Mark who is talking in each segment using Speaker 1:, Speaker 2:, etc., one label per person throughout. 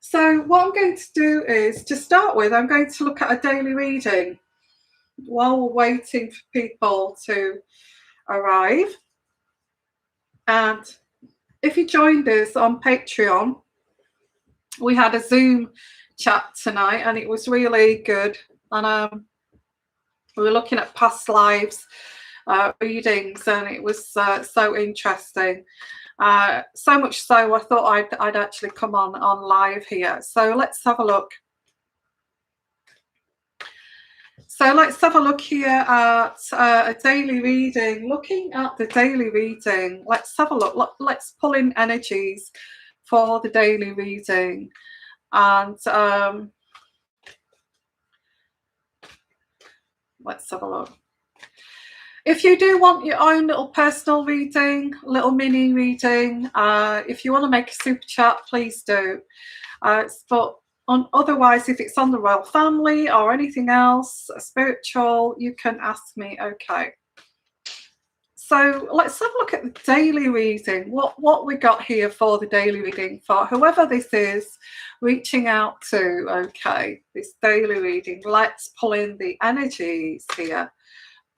Speaker 1: So what I'm going to do is, to start with, I'm going to look at a daily reading while we're waiting for people to arrive. And if you joined us on Patreon, we had a Zoom chat tonight and it was really good. And we were looking at past lives readings, and it was so interesting. So much so I thought I'd actually come on live here. So let's have a look. So let's have a look here at a daily reading. Looking at the daily reading, let's have a look. Let's pull in energies for the daily reading. And let's have a look. If you do want your own little personal reading, little mini reading, if you want to make a super chat, please do. But otherwise, if it's on the royal family or anything else spiritual, you can ask me. Okay. So let's have a look at the daily reading. What we got here for the daily reading for whoever this is reaching out to. Okay, this daily reading. Let's pull in the energies here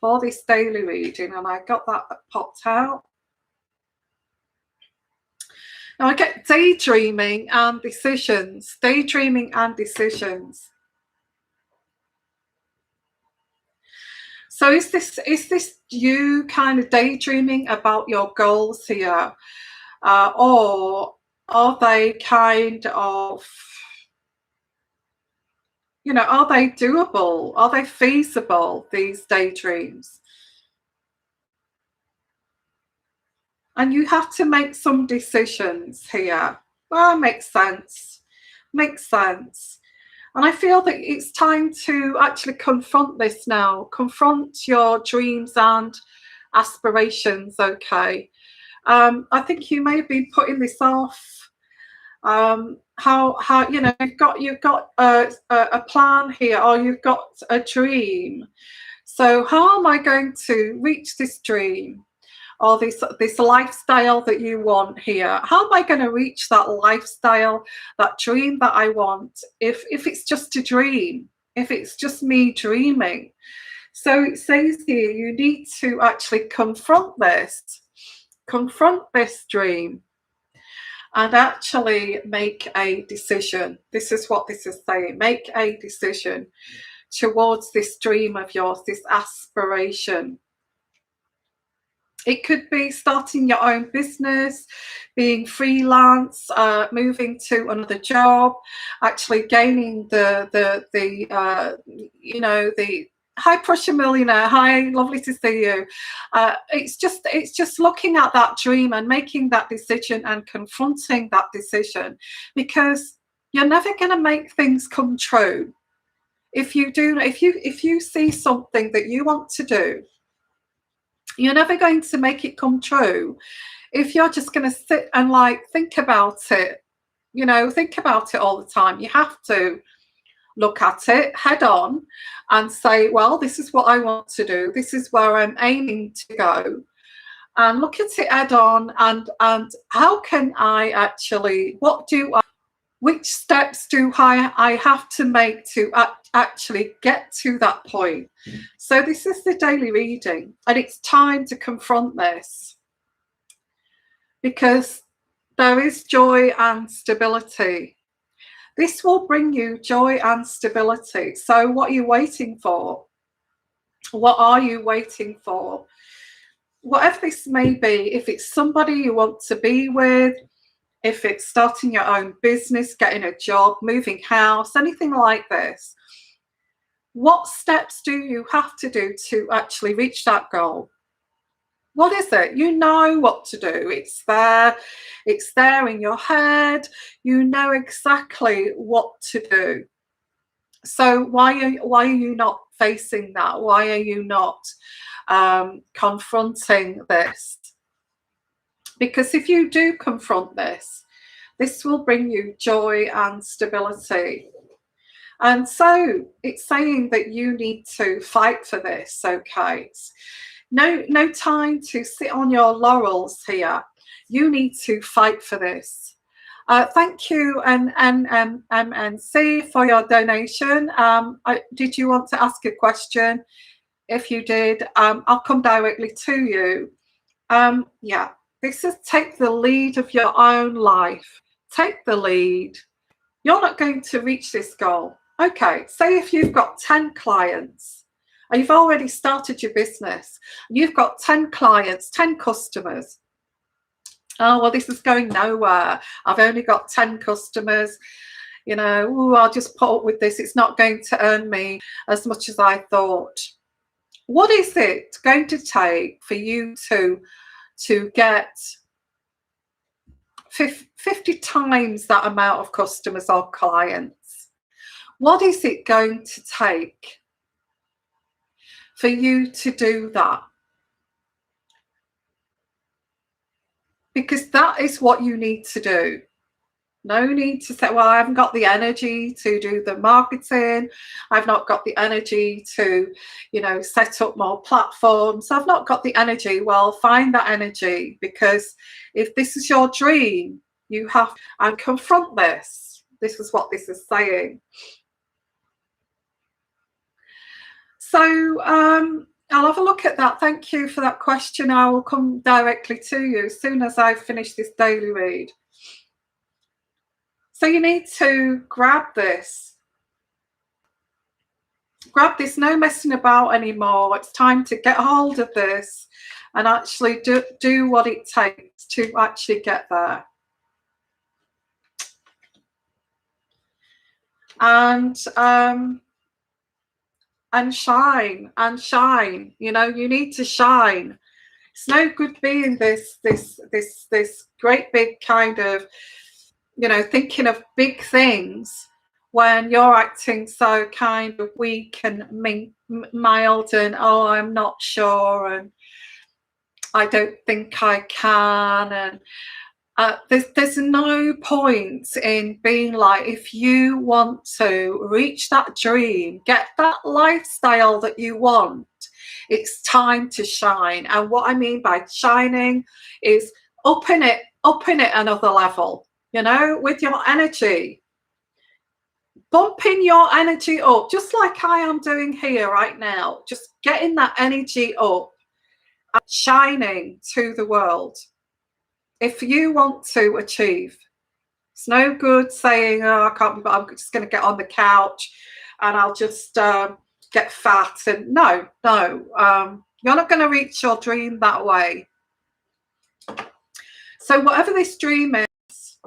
Speaker 1: for this daily reading, and I got that popped out. Now I get daydreaming and decisions. Daydreaming and decisions. So is this you kind of daydreaming about your goals here, or are they kind of, you know, are they doable? Are they feasible, these daydreams? And you have to make some decisions here. Well, makes sense. Makes sense. And I feel that it's time to actually confront this now. Confront your dreams and aspirations, okay? I think you may be putting this off. How you know, you've got a plan here, or you've got a dream. So how am I going to reach this dream, or this lifestyle that you want here? How am I going to reach that lifestyle, that dream that I want, if it's just a dream, if it's just me dreaming? So it says here you need to actually confront this dream and actually make a decision. This is what this is saying. Make a decision towards this dream of yours, this aspiration. It could be starting your own business, being freelance, moving to another job, actually gaining the high pressure millionaire. Hi, lovely to see you. It's just looking at that dream and making that decision and confronting that decision, because you're never going to make things come true if you see something that you want to do. You're never going to make it come true if you're just going to sit and think about it, think about it all the time. You have to look at it head on and say, well, this is what I want to do. This is where I'm aiming to go. And look at it head on, and how can I actually, which steps do I have to make to actually get to that point? So this is the daily reading, and it's time to confront this, because there is joy and stability. This will bring you joy and stability. So what are you waiting for? What are you waiting for? Whatever this may be, if it's somebody you want to be with, if it's starting your own business, getting a job, moving house, anything like this, what steps do you have to do to actually reach that goal? What is it? You know what to do. It's there in your head. You know exactly what to do. So why are you not facing that? Why are you not confronting this? Because if you do confront this, this will bring you joy and stability. And so it's saying that you need to fight for this, okay? No time to sit on your laurels here. You need to fight for this. Thank you, and C, for your donation. Did you want to ask a question? If you did, I'll come directly to you. Yeah, this is take the lead of your own life. Take the lead. You're not going to reach this goal. Okay, say if you've got 10 clients, and you've already started your business, you've got 10 clients, 10 customers. Oh, well, this is going nowhere. I've only got 10 customers. You know, ooh, I'll just put up with this. It's not going to earn me as much as I thought. What is it going to take for you to get 50 times that amount of customers or clients? What is it going to take for you to do that? Because that is what you need to do. No need to say, well, I haven't got the energy to do the marketing. I've not got the energy to, you know, set up more platforms. I've not got the energy. Well, find that energy, because if this is your dream, you have to confront this. This is what this is saying. So I'll have a look at that. Thank you for that question. I will come directly to you as soon as I finish this daily read. So you need to grab this. Grab this, no messing about anymore. It's time to get hold of this and actually do what it takes to actually get there. And shine, and shine. You know, you need to shine. It's no good being this great big kind of, you know, thinking of big things when you're acting so kind of weak and mild and, oh, I'm not sure, and I don't think I can, and there's no point in being like, if you want to reach that dream, get that lifestyle that you want, it's time to shine. And what I mean by shining is upping it another level, you know, with your energy. Bumping your energy up, just like I am doing here right now, just getting that energy up and shining to the world. If you want to achieve, it's no good saying, oh, I can't, but I'm just going to get on the couch and I'll just get fat. And no, you're not going to reach your dream that way. So whatever this dream is,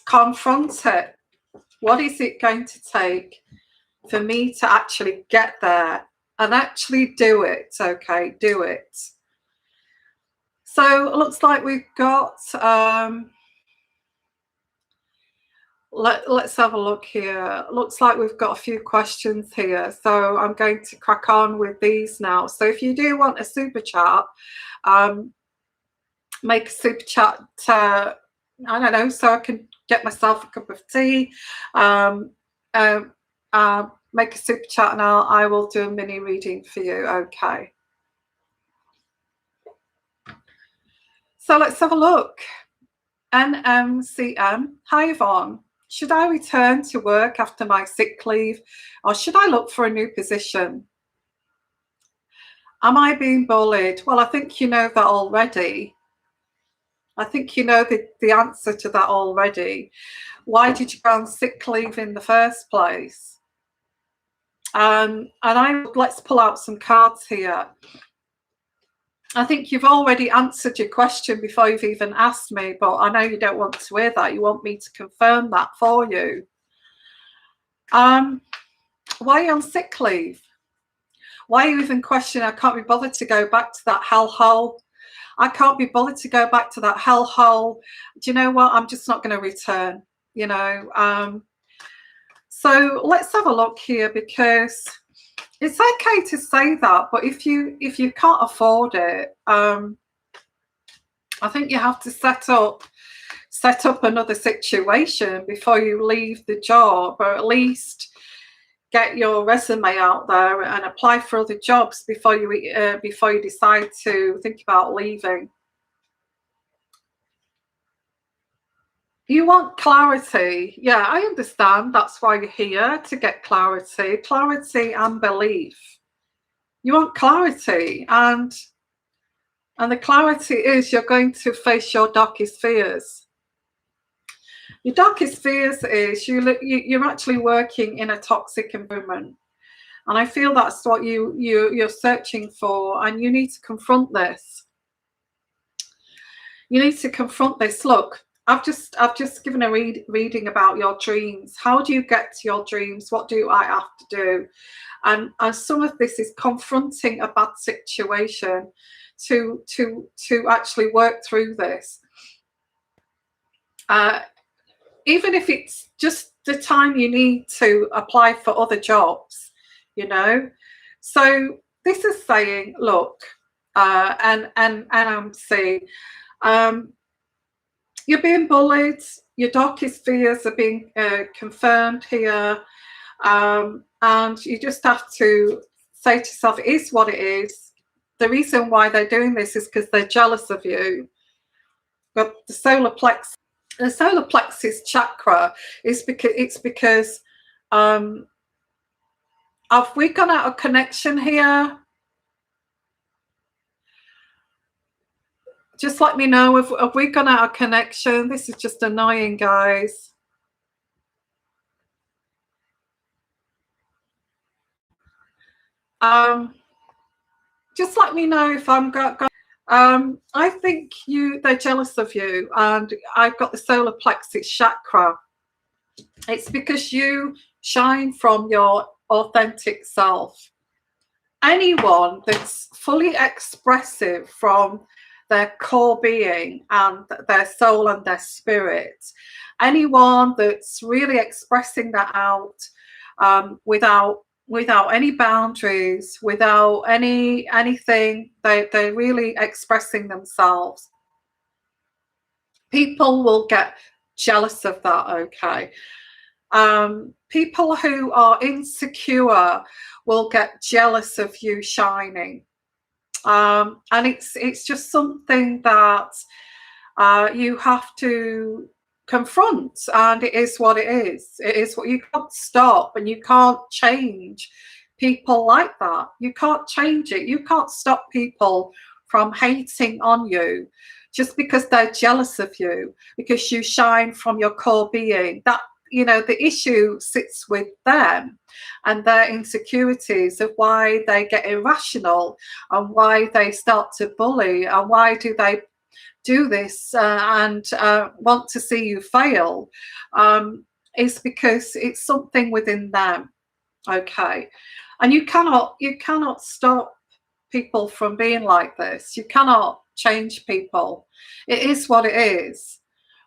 Speaker 1: confront it. What is it going to take for me to actually get there and actually do it? Okay, do it. So it looks like we've got, let's have a look here. Looks like we've got a few questions here. So I'm going to crack on with these now. So if you do want a super chat, make a super chat, I don't know, so I can get myself a cup of tea. Make a super chat and I will do a mini reading for you. Okay. So let's have a look. NMCM. Hi, Yvonne. Should I return to work after my sick leave, or should I look for a new position? Am I being bullied? Well, I think you know that already. I think you know the answer to that already. Why did you go on sick leave in the first place? Let's pull out some cards here. I think you've already answered your question before you've even asked me, but I know you don't want to hear that. You want me to confirm that for you. Why are you on sick leave? Why are you even questioning, I can't be bothered to go back to that hellhole? I can't be bothered to go back to that hellhole. Do you know what? I'm just not going to return, you know. So let's have a look here, because it's okay to say that, but if you can't afford it, I think you have to set up another situation before you leave the job, or at least get your resume out there and apply for other jobs before you decide to think about leaving. You want clarity. Yeah, I understand. That's why you're here, to get clarity and belief. You want clarity, and the clarity is you're going to face your darkest fears. Your darkest fears is you're actually working in a toxic environment, and I feel that's what you're searching for, and you need to confront this. You need to confront this. Look, I've just given a reading about your dreams. How do you get to your dreams? What do I have to do? And some of this is confronting a bad situation to actually work through this. Even if it's just the time you need to apply for other jobs, you know. So this is saying, look, and I'm saying, you're being bullied. Your darkest fears are being confirmed here, and you just have to say to yourself, it is what it is. The reason why they're doing this is because they're jealous of you. But the solar plexus chakra is because have we gone out of connection here? Just let me know if have we gone out of connection. This is just annoying, guys. Just let me know if I'm I think they're jealous of you, and I've got the solar plexus chakra. It's because you shine from your authentic self. Anyone that's fully expressive from their core being and their soul and their spirit, anyone that's really expressing that out without any boundaries, without anything, they're really expressing themselves. People will get jealous of that, okay? People who are insecure will get jealous of you shining. And it's just something that you have to confront, and it is what it is. It is what you can't stop, and you can't change people like that. You can't change it. You can't stop people from hating on you just because they're jealous of you, because you shine from your core being. That, you know, the issue sits with them and their insecurities of why they get irrational and why they start to bully and why do they do this and want to see you fail, is because it's something within them, okay? And you cannot stop people from being like this. You cannot change people. It is what it is.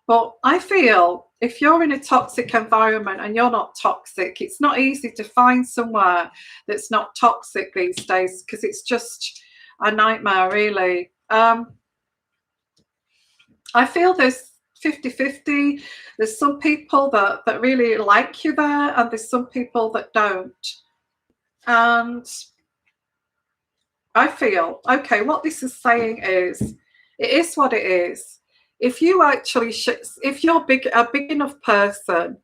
Speaker 1: But I feel if you're in a toxic environment and you're not toxic, it's not easy to find somewhere that's not toxic these days, because it's just a nightmare, really. I feel there's 50-50. There's some people that really like you there, and there's some people that don't. And I feel, okay, what this is saying is, it is what it is. If you actually, if you're a big enough person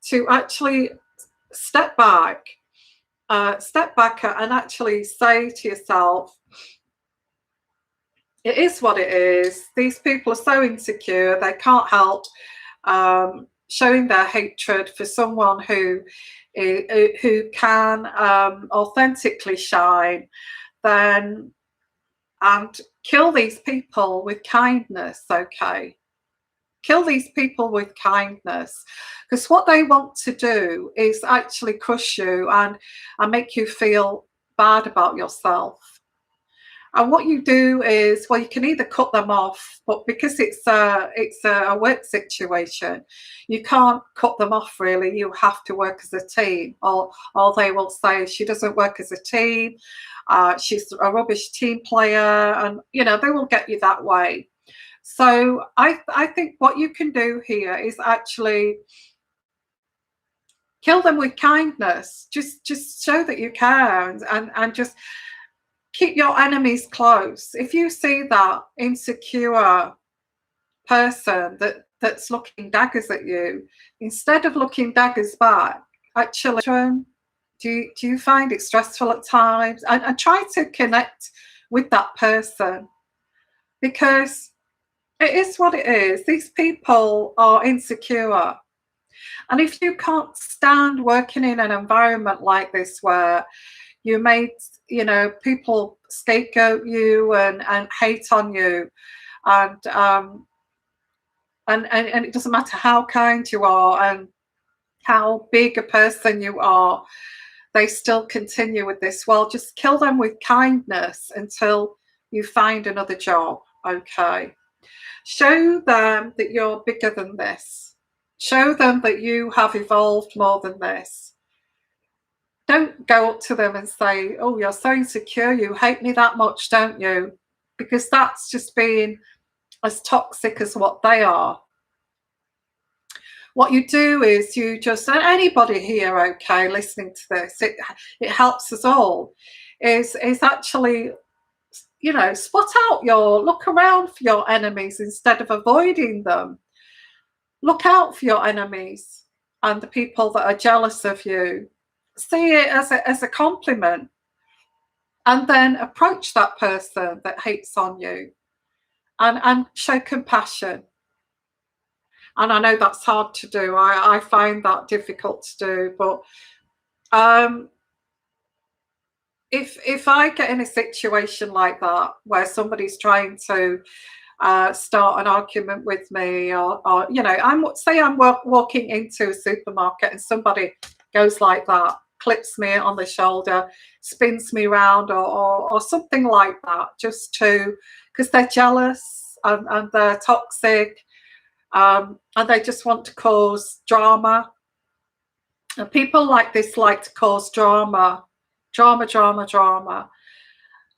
Speaker 1: to actually step back and actually say to yourself, it is what it is. These people are so insecure, they can't help showing their hatred for someone who can authentically shine, then, and kill these people with kindness, okay? Kill these people with kindness, because what they want to do is actually crush you and make you feel bad about yourself. And what you do is, well, you can either cut them off, but because it's a work situation, you can't cut them off, really. You have to work as a team, or they will say she doesn't work as a team, she's a rubbish team player, and you know, they will get you that way. So I think what you can do here is actually kill them with kindness. Just show that you care, and just keep your enemies close. If you see that insecure person that's looking daggers at you, instead of looking daggers back, actually, do you find it stressful at times? And try to connect with that person, because it is what it is. These people are insecure. And if you can't stand working in an environment like this where you made, people scapegoat you and hate on you, and it doesn't matter how kind you are and how big a person you are, they still continue with this. Well, just kill them with kindness until you find another job, okay? Show them that you're bigger than this. Show them that you have evolved more than this. Don't go up to them and say, oh, you're so insecure, you hate me that much, don't you? Because that's just being as toxic as what they are. What you do is you just, and anybody here, okay, listening to this, it helps us all, is actually, spot out look around for your enemies instead of avoiding them. Look out for your enemies and the people that are jealous of you. See it as a compliment, and then approach that person that hates on you and show compassion. And I know that's hard to do. I find that difficult to do. But if I get in a situation like that where somebody's trying to start an argument with me, or I'm walking into a supermarket and somebody goes like that, clips me on the shoulder, spins me around, or something like that, just because they're jealous and they're toxic. And they just want to cause drama. And people like this like to cause drama.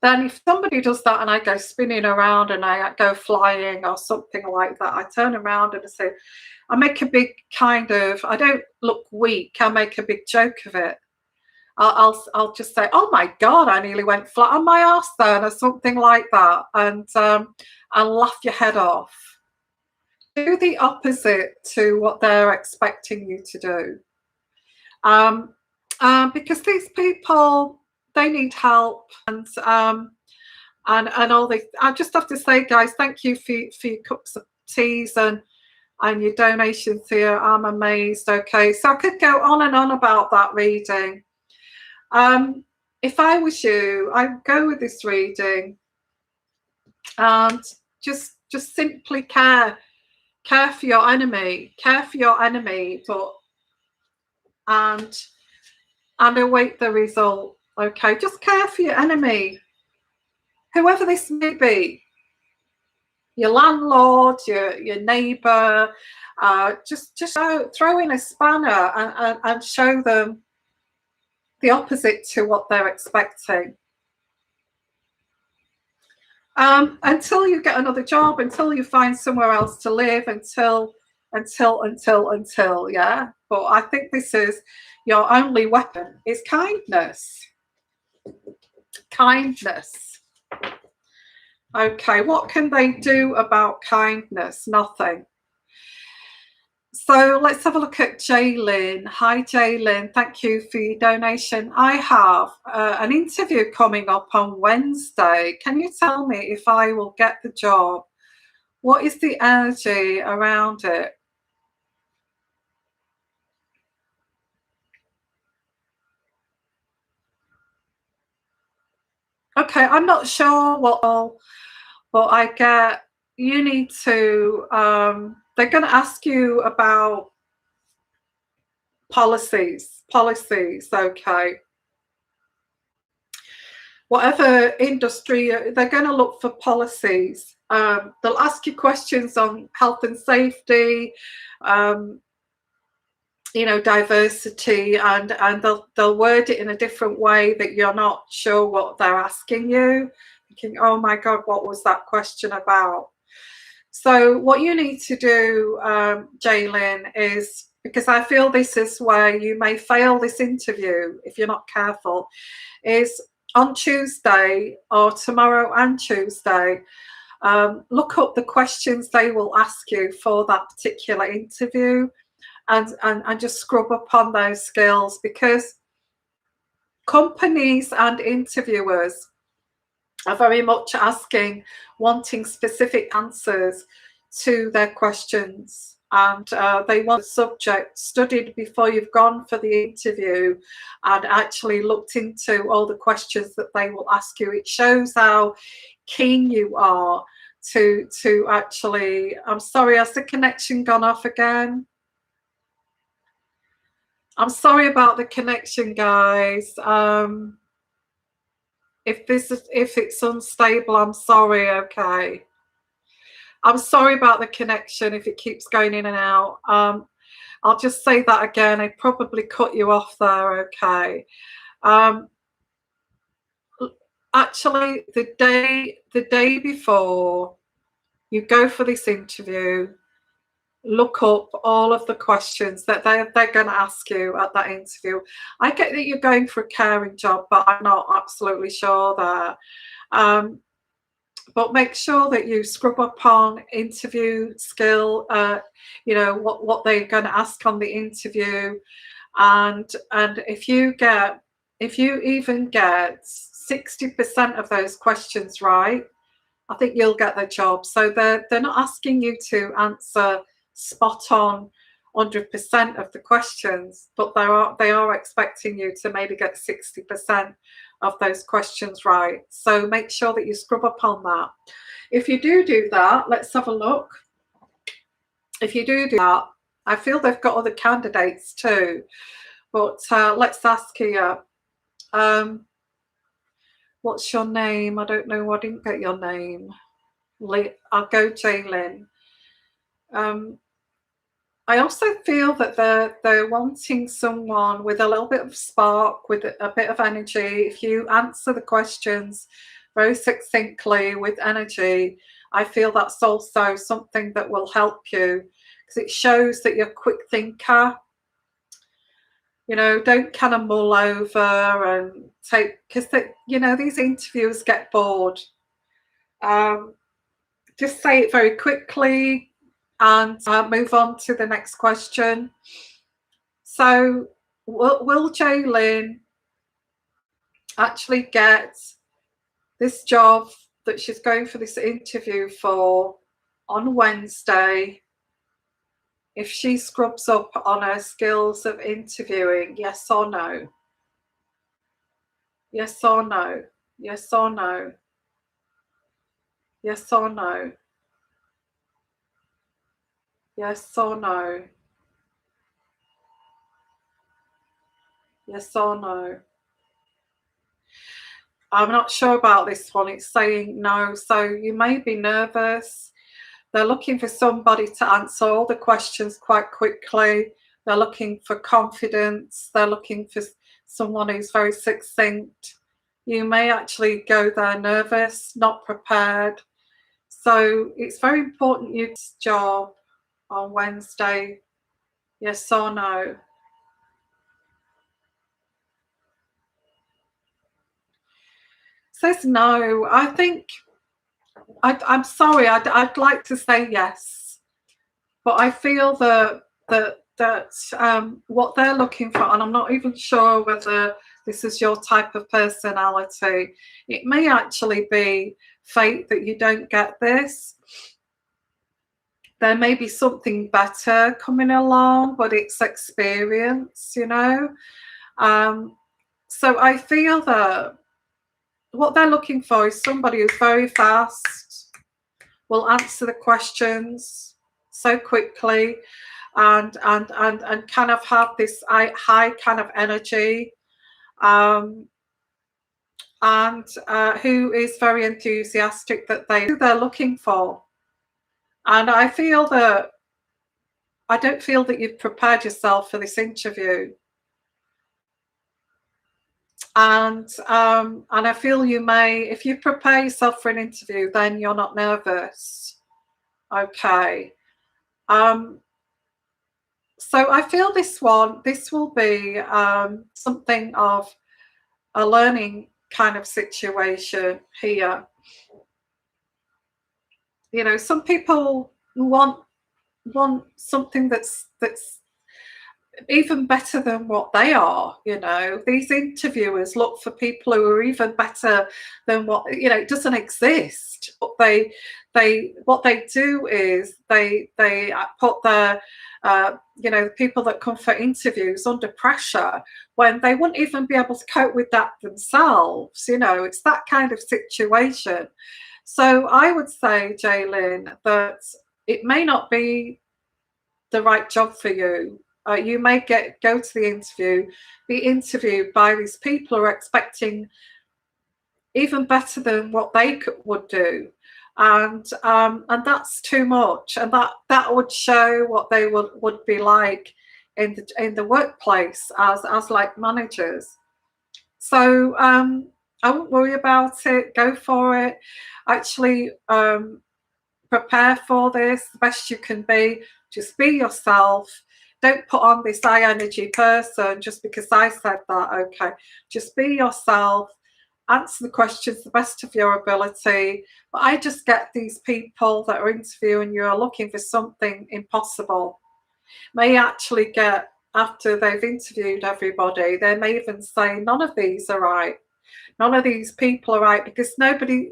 Speaker 1: Then if somebody does that and I go spinning around and I go flying or something like that, I turn around and I make a big I don't look weak, I make a big joke of it. I'll just say, oh my God, I nearly went flat on my ass then, or something like that, and laugh your head off. Do the opposite to what they're expecting you to do, because these people, they need help, and all this. I just have to say, guys, thank you for your cups of teas and your donations here. I'm amazed. Okay, so I could go on and on about that reading. If I was you, I'd go with this reading and just simply care for your enemy, but and await the result. Okay, just care for your enemy, whoever this may be, your landlord, your neighbor. Just throw in a spanner and show them the opposite to what they're expecting. Until you get another job, until you find somewhere else to live, until, yeah. But I think this is your only weapon, is kindness. Kindness. Okay, what can they do about kindness? Nothing. So let's have a look at Jaylin. Hi, Jaylin. Thank you for your donation. I have an interview coming up on Wednesday. Can you tell me if I will get the job? What is the energy around it? Okay, I'm not sure but I get, you need to, they're going to ask you about policies, okay. Whatever industry, they're going to look for policies. They'll ask you questions on health and safety, diversity, and they'll word it in a different way that you're not sure what they're asking you. Thinking, oh my God, what was that question about? So what you need to do, Jaylin, is, because I feel this is where you may fail this interview if you're not careful, is on Tuesday, or tomorrow and Tuesday, Look up the questions they will ask you for that particular interview, and just scrub up on those skills, because companies and interviewers are very much wanting specific answers to their questions, and they want the subject studied before you've gone for the interview and actually looked into all the questions that they will ask you. It shows how keen you are to actually. I'm sorry, has the connection gone off again? I'm sorry about the connection, guys. If it's unstable, I'm sorry. Okay, I'm sorry about the connection if it keeps going in and out. I'll just say that again. I probably cut you off there. Okay. Actually, the day before you go for this interview, look up all of the questions that they're going to ask you at that interview. I get that you're going for a caring job, but I'm not absolutely sure there. But make sure that you scrub up on interview skill, what they're going to ask on the interview. And if you even get 60% of those questions right, I think you'll get the job. So they're not asking you to answer spot on 100% of the questions, but they are expecting you to maybe get 60% of those questions right. So make sure that you scrub up on that. If you do that, let's have a look. If you do that, I feel they've got other candidates too, but let's ask here. What's your name? I don't know. I didn't get your name. I'll go Jaylin. I also feel that they're wanting someone with a little bit of spark, with a bit of energy. If you answer the questions very succinctly with energy, I feel that's also something that will help you, because it shows that you're a quick thinker. Don't kind of mull over and because these interviewers get bored. Just say it very quickly and move on to the next question. So will Jaylin actually get this job that she's going for this interview for on Wednesday if she scrubs up on her skills of interviewing? Yes or no? Yes or no? Yes or no? Yes or no? Yes or no? Yes or no? I'm not sure about this one. It's saying no. So you may be nervous. They're looking for somebody to answer all the questions quite quickly. They're looking for confidence. They're looking for someone who's very succinct. You may actually go there nervous, not prepared. So it's very important you get this job on Wednesday. Yes or no? Says no. I think I'm sorry. I'd like to say yes, but I feel that what they're looking for, and I'm not even sure whether this is your type of personality. It may actually be fate that you don't get this. There may be something better coming along, but it's experience, So I feel that what they're looking for is somebody who's very fast, will answer the questions so quickly, and kind of have this high kind of energy, and who is very enthusiastic, that they're looking for. And I don't feel that you've prepared yourself for this interview. And I feel you may, if you prepare yourself for an interview, then you're not nervous. Okay. So I feel this will be something of a learning kind of situation here. You know, some people want something that's even better than what they are. You know, these interviewers look for people who are even better than what, you know, it doesn't exist. But they what they do is they put their you know, people that come for interviews under pressure when they wouldn't even be able to cope with that themselves. You know, it's that kind of situation. So I would say, Jaylin, that it may not be the right job for you. You may go to the interview, be interviewed by these people who are expecting even better than what they would do, and that's too much, and that would show what they would be like in the workplace as like managers. So I won't worry about it. Go for it. Actually, prepare for this the best you can be. Just be yourself. Don't put on this high energy person just because I said that. Okay, just be yourself. Answer the questions the best of your ability. But I just get these people that are interviewing you are looking for something impossible. May actually get, after they've interviewed everybody, they may even say none of these are right. None of these people are right, because nobody,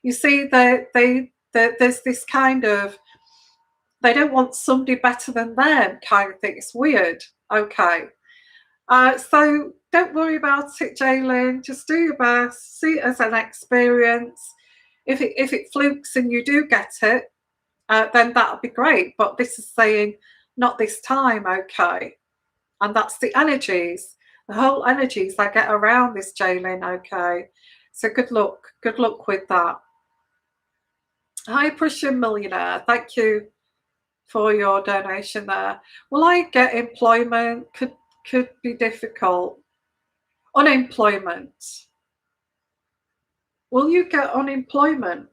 Speaker 1: you see, there's this kind of, they don't want somebody better than them kind of thing. It's weird. Okay. So don't worry about it, Jaylin. Just do your best. See it as an experience. If it flukes and you do get it, then that'll be great. But this is saying not this time, okay? And that's the energies, the whole energies that get around this, Jaylin. Okay. So good luck. Good luck with that. Hi, Prussian Millionaire. Thank you for your donation there. Will I get employment? Could be difficult. Unemployment. Will you get unemployment?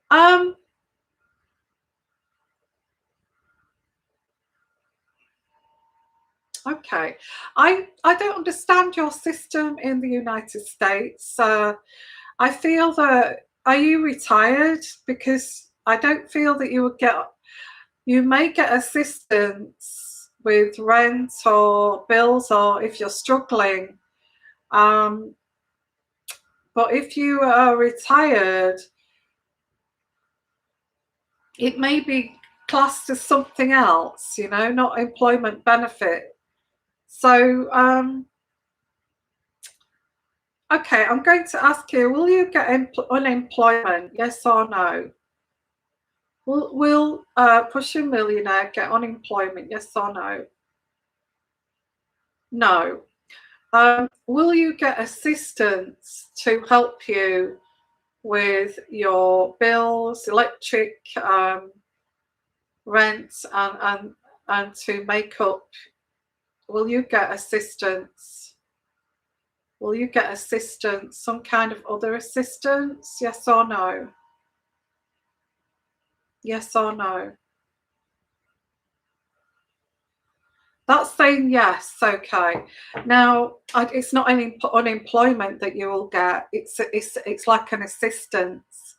Speaker 1: Um, okay. I don't understand your system in the United States. I feel that, are you retired? Because I don't feel that you would get, you may get assistance with rent or bills, or if you're struggling. Um, but if you are retired, it may be classed as something else, you know, not employment benefit. So, okay, I'm going to ask you, will you get unemployment? Yes or no? Will Pushing Millionaire get unemployment? Yes or no? No. Will you get assistance to help you with your bills, electric, rent, and to make up? Will you get assistance? Will you get assistance, some kind of other assistance? Yes or no? Yes or no? That's saying yes. Okay. Now, it's not any unemployment that you will get. It's like an assistance.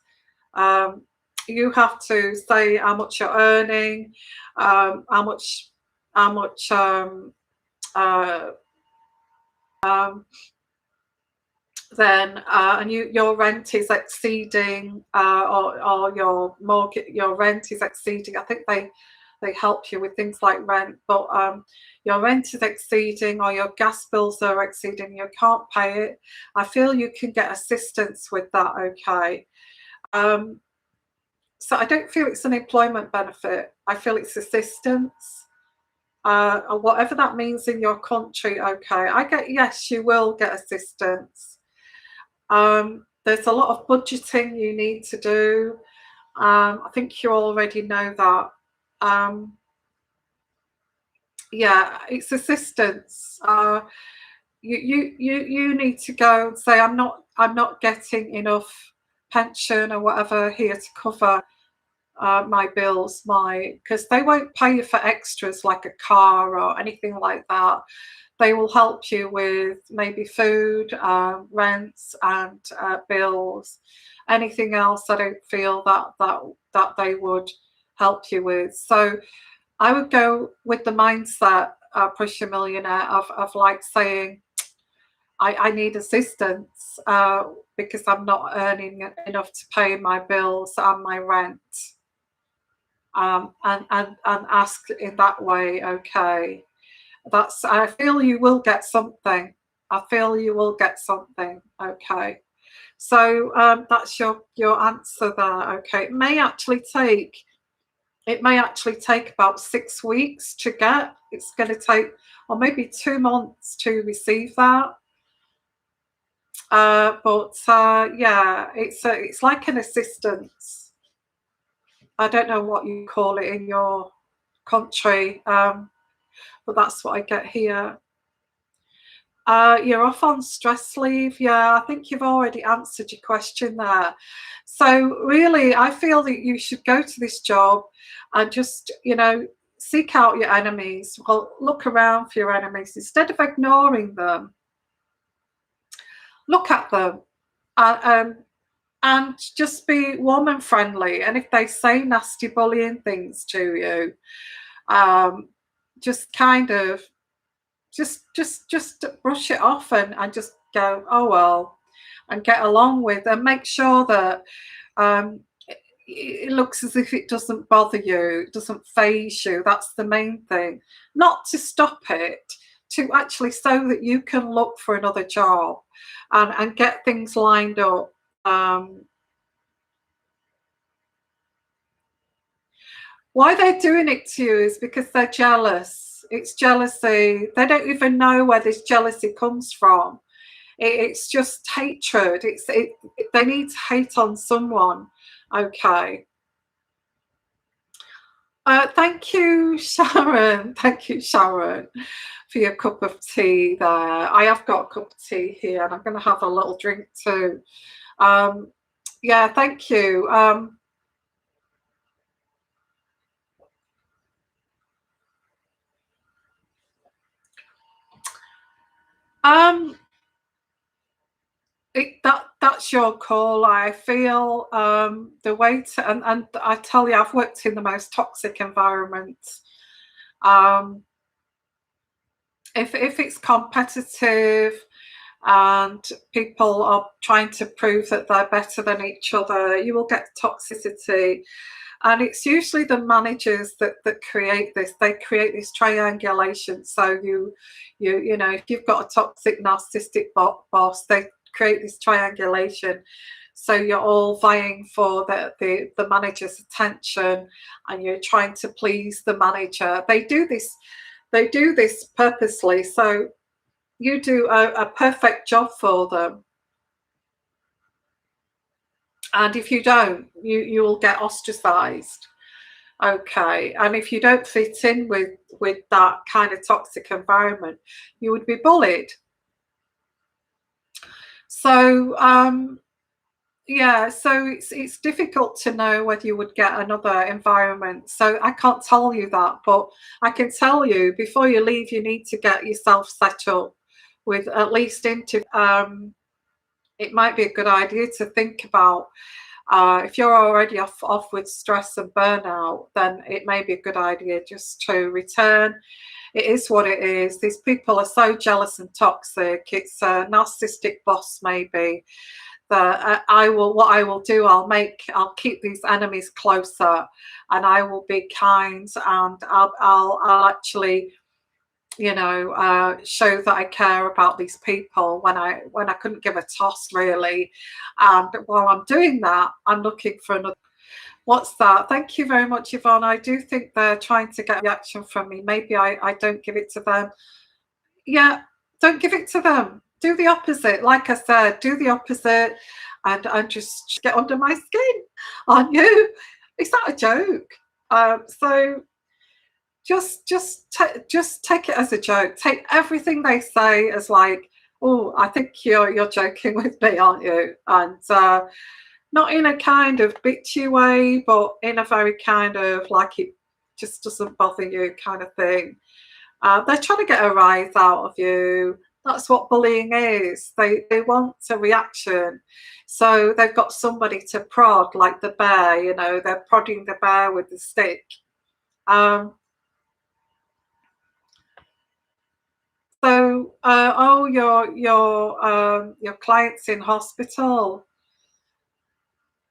Speaker 1: Um, you have to say how much you're earning, how much uh, um, then and your rent is exceeding, or your mortgage, your rent is exceeding. I think they help you with things like rent, but your rent is exceeding, or your gas bills are exceeding, you can't pay it. I feel you can get assistance with that. Okay. So I don't feel it's an employment benefit. I feel it's assistance, or whatever that means in your country. Okay, I get, yes, you will get assistance. There's a lot of budgeting you need to do. I think you already know that. Yeah, it's assistance. You need to go and say, I'm not getting enough pension or whatever here to cover my bills, because they won't pay you for extras like a car or anything like that. They will help you with maybe food, rents, and bills. Anything else, I don't feel that they would help you with. So I would go with the mindset, push a millionaire, of like saying, I need assistance because I'm not earning enough to pay my bills and my rent. And ask in that way. Okay, I feel you will get something. I feel you will get something. Okay, so that's your answer there. Okay, it may actually take about 6 weeks to get. It's going to take, or maybe 2 months to receive that. But yeah, it's like an assistance. I don't know what you call it in your country, but that's what I get here. You're off on stress leave. Yeah, I think you've already answered your question there. So really, I feel that you should go to this job and just, seek out your enemies. Well, look around for your enemies. Instead of ignoring them, look at them. And just be warm and friendly. And if they say nasty bullying things to you, just kind of just brush it off and just go, oh well, and get along with, and make sure that it looks as if it doesn't bother you, it doesn't phase you. That's the main thing. Not to stop it, to actually so that you can look for another job and get things lined up. Why they're doing it to you is because they're jealous. It's jealousy. They don't even know where this jealousy comes from. It's just hatred. They need to hate on someone. Okay. Thank you, Sharon. Thank you, Sharon, for your cup of tea there. I have got a cup of tea here, and I'm going to have a little drink too. Yeah, thank you. That's your call. I feel the way to, and I tell you, I've worked in the most toxic environments. Um, if it's competitive and people are trying to prove that they're better than each other, you will get toxicity. And it's usually the managers that create this. They create this triangulation. So if you've got a toxic, narcissistic boss, they create this triangulation. So you're all vying for the manager's attention, and you're trying to please the manager. They do this purposely. So you do a perfect job for them. And if you don't, you will get ostracized. Okay, and if you don't fit in with that kind of toxic environment, you would be bullied. So yeah, so it's difficult to know whether you would get another environment. So I can't tell you that, but I can tell you before you leave, you need to get yourself set up with at least it might be a good idea to think about. If you're already off with stress and burnout, then it may be a good idea just to return. It is what it is. These people are so jealous and toxic. It's a narcissistic boss, maybe. That what I will do, I'll keep these enemies closer, and I will be kind, and I'll actually show that I care about these people when I couldn't give a toss, really. And while I'm doing that, I'm looking for another. What's that? Thank you very much, Yvonne. I do think they're trying to get a reaction from me. Maybe I don't give it to them. Yeah, don't give it to them. Do the opposite. Like I said, do the opposite, and just get under my skin on you. It's not a joke. So just take it as a joke. Take everything they say as like, oh, I think you're joking with me, aren't you? And not in a kind of bitchy way, but in a very kind of like it just doesn't bother you kind of thing. They're trying to get a rise out of you. That's what bullying is. They want a reaction. So they've got somebody to prod, like the bear, you know, they're prodding the bear with the stick. Um, oh, your client's in hospital.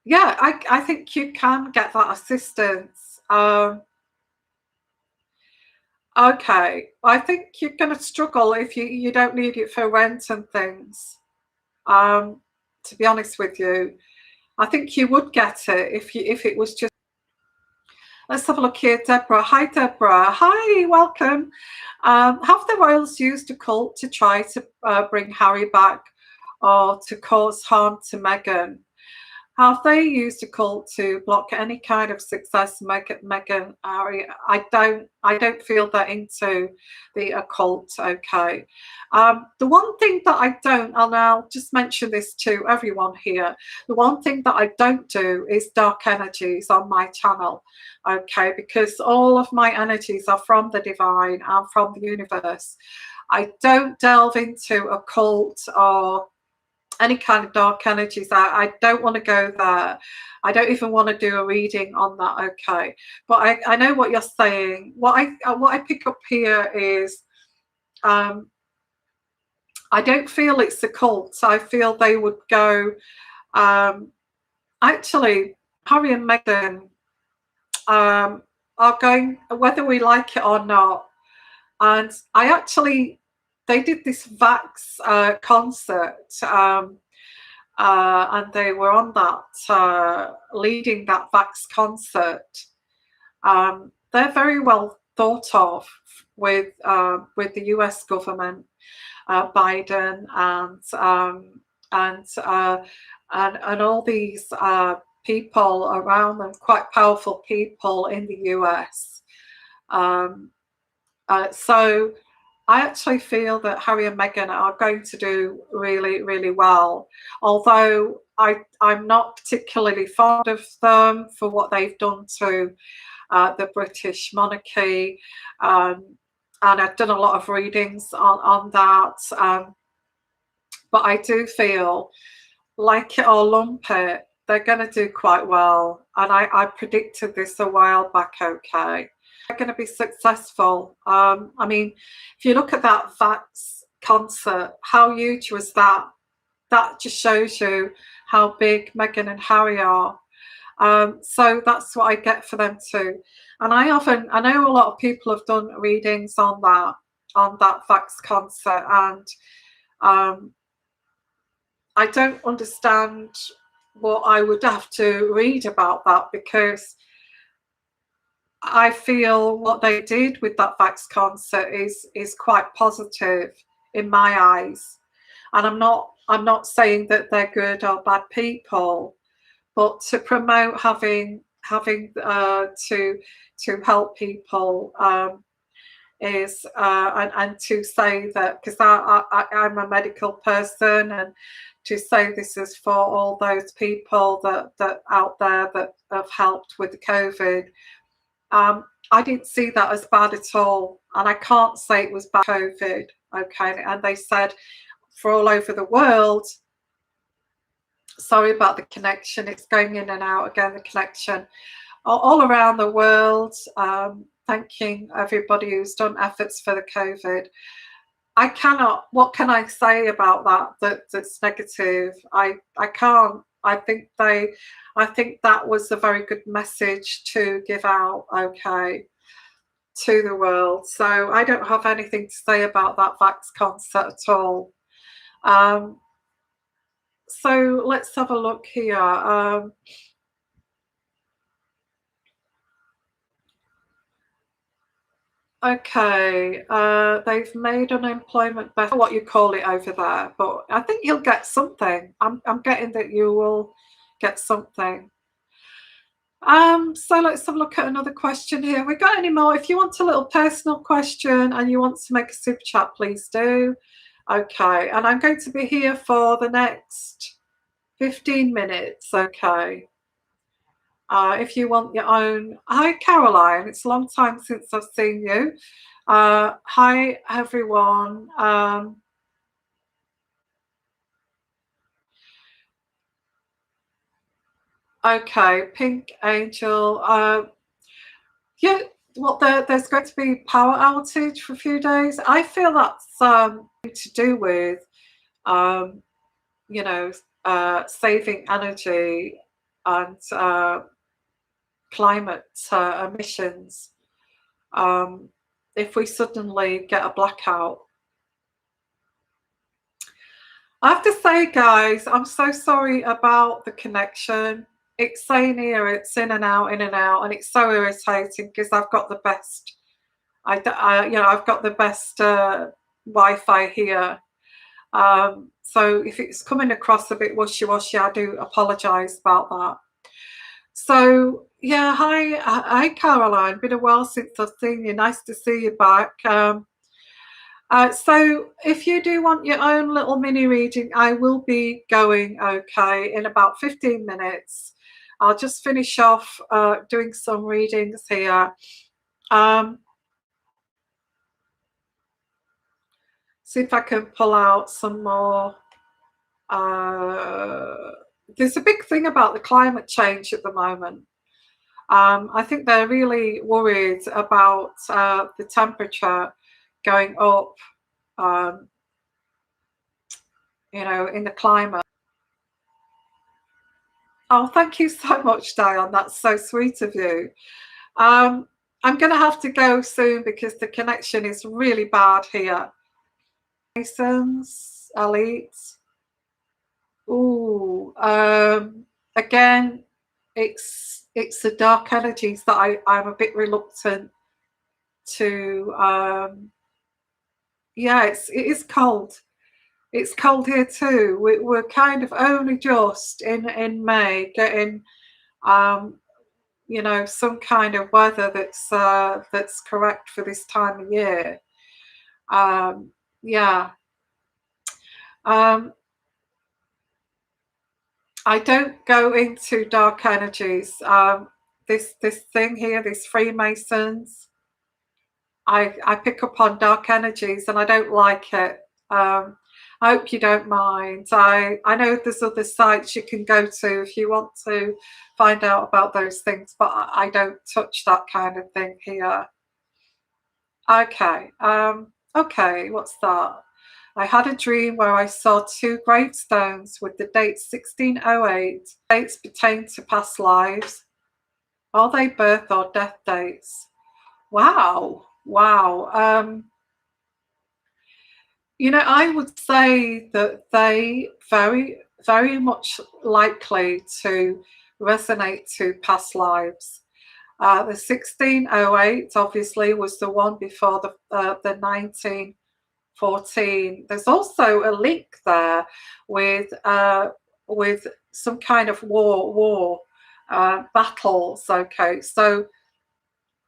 Speaker 1: Yeah, I think you can get that assistance. Okay, I think you're going to struggle if you don't need it for rent and things. To be honest with you, I think you would get it if it was just. Let's have a look here, Deborah. Hi, Deborah. Hi, welcome. Have the royals used a cult to try to bring Harry back or to cause harm to Meghan? Have they used a cult to block any kind of success, Meghan, Harry? I don't feel that into the occult. Okay. The one thing that I don't, and I'll just mention this to everyone here. The one thing that I don't do is dark energies on my channel. Okay, because all of my energies are from the divine and from the universe. I don't delve into occult or any kind of dark energies. I don't want to go there. I don't even want to do a reading on that. Okay, but I know what you're saying. What I pick up here is I don't feel it's a cult. I feel they would go. Actually, Harry and Meghan are going, whether we like it or not. And I actually, they did this Vax concert. And they were on that, leading that Vax concert. They're very well thought of with the US government, Biden, and all these people around them, quite powerful people in the US. So I actually feel that Harry and Meghan are going to do really, really well. Although I'm not particularly fond of them for what they've done to the British monarchy. And I've done a lot of readings on that. But I do feel, like it or lump it, they're going to do quite well. And I predicted this a while back, okay. They're going to be successful. I mean, if you look at that Vax concert, how huge was that? That just shows you how big Meghan and Harry are. So that's what I get for them too. And I know a lot of people have done readings on that Vax concert, and I don't understand what I would have to read about that, because I feel what they did with that Vax concert is quite positive in my eyes. And I'm not saying that they're good or bad people, but to promote having to help people is and to say that, because I'm a medical person, and to say this is for all those people that out there that have helped with the COVID. I didn't see that as bad at all, and I can't say it was bad COVID. Okay, and they said for all over the world. Sorry about the connection; it's going in and out again. The connection all around the world. Thanking everybody who's done efforts for the COVID. I cannot. What can I say about that's negative? I can't. I think that was a very good message to give out, okay, to the world. So I don't have anything to say about that Vax concert at all. So let's have a look here. Okay, they've made unemployment better, what you call it over there, but I think you'll get something. I'm getting that you will get something. So let's have a look at another question here. We got any more? If you want a little personal question and you want to make a super chat, please do. Okay, and I'm going to be here for the next 15 minutes. Okay. If you want your own, hi Caroline, it's a long time since I've seen you. Hi everyone. Okay, Pink Angel. Yeah, well, there's going to be power outage for a few days. I feel that's to do with, um, you know, saving energy and climate emissions. Um, if we suddenly get a blackout, I have to say, guys, I'm so sorry about the connection. It's saying here it's in and out, and it's so irritating because I've got the best. I've got the best Wi-Fi here. So if it's coming across a bit wishy-washy, I do apologise about that. So yeah, hi Caroline. Been a while since I've seen you. Nice to see you back. So if you do want your own little mini reading, I will be going, okay, in about 15 minutes. I'll just finish off doing some readings here. See if I can pull out some more. There's a big thing about the climate change at the moment. I think they're really worried about the temperature going up, um, in the climate. Oh, thank you so much, Diane. That's so sweet of you. I'm going to have to go soon because the connection is really bad here. Masons, elites. Ooh, again, it's the dark energies that I'm a bit reluctant to. Yeah, it is cold. It's cold here too. We're kind of only just in May getting some kind of weather that's correct for this time of year. Yeah. I don't go into dark energies. This thing here, these Freemasons, I pick up on dark energies and I don't like it. I hope you don't mind. I know there's other sites you can go to if you want to find out about those things, but I don't touch that kind of thing here. Okay. Okay, what's that? I had a dream where I saw two gravestones with the date 1608. Dates pertain to past lives. Are they birth or death dates? Wow. Wow. I would say that they very, very much likely to resonate to past lives. The 1608 obviously was the one before the 1914. There's also a link there with some kind of war battles. Okay, so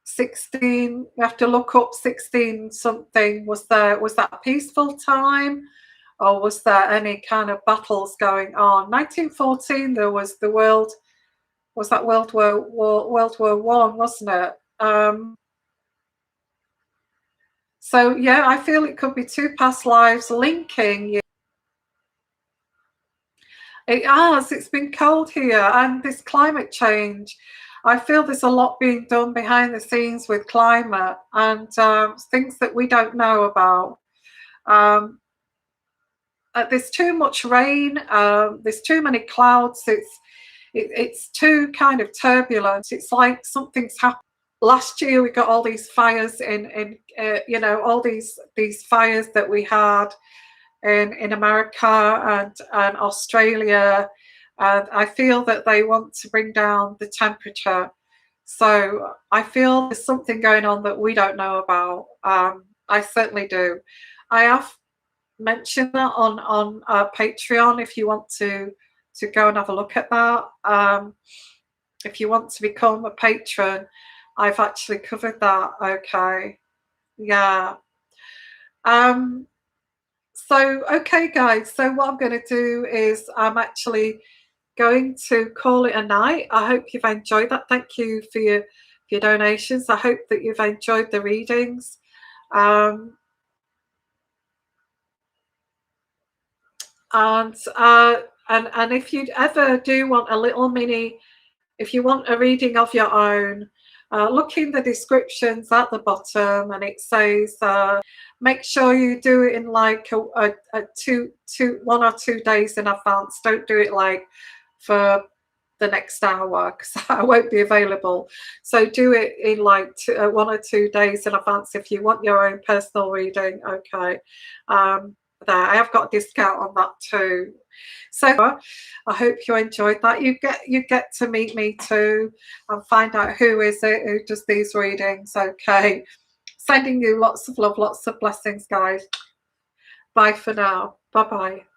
Speaker 1: 16, we have to look up 16 something. Was that a peaceful time, or was there any kind of battles going on? 1914, there was the world. Was that World War I, wasn't it? So yeah, I feel it could be two past lives linking you. It has. It's been cold here, and this climate change. I feel there's a lot being done behind the scenes with climate and things that we don't know about. There's too much rain. There's too many clouds. It's too kind of turbulent. It's like something's happened. Last year we got all these fires in all these fires that we had in America and Australia, and I feel that they want to bring down the temperature. So I feel there's something going on that we don't know about. I certainly do. I have mentioned that on Patreon if you want to go and have a look at that. If you want to become a patron, I've actually covered that. Okay, yeah. So okay, guys. So what I'm going to do is I'm actually going to call it a night. I hope you've enjoyed that. Thank you for your donations. I hope that you've enjoyed the readings. And if you ever do want a little mini, if you want a reading of your own, look in the descriptions at the bottom, and it says make sure you do it in like a 1 or 2 days in advance. Don't do it like for the next hour, because I won't be available. So do it in like 1 or 2 days in advance if you want your own personal reading. Okay. There, I have got a discount on that too. So I hope you enjoyed that. You get to meet me too and find out who is it who does these readings. Okay. Sending you lots of love, lots of blessings, guys. Bye for now. Bye bye.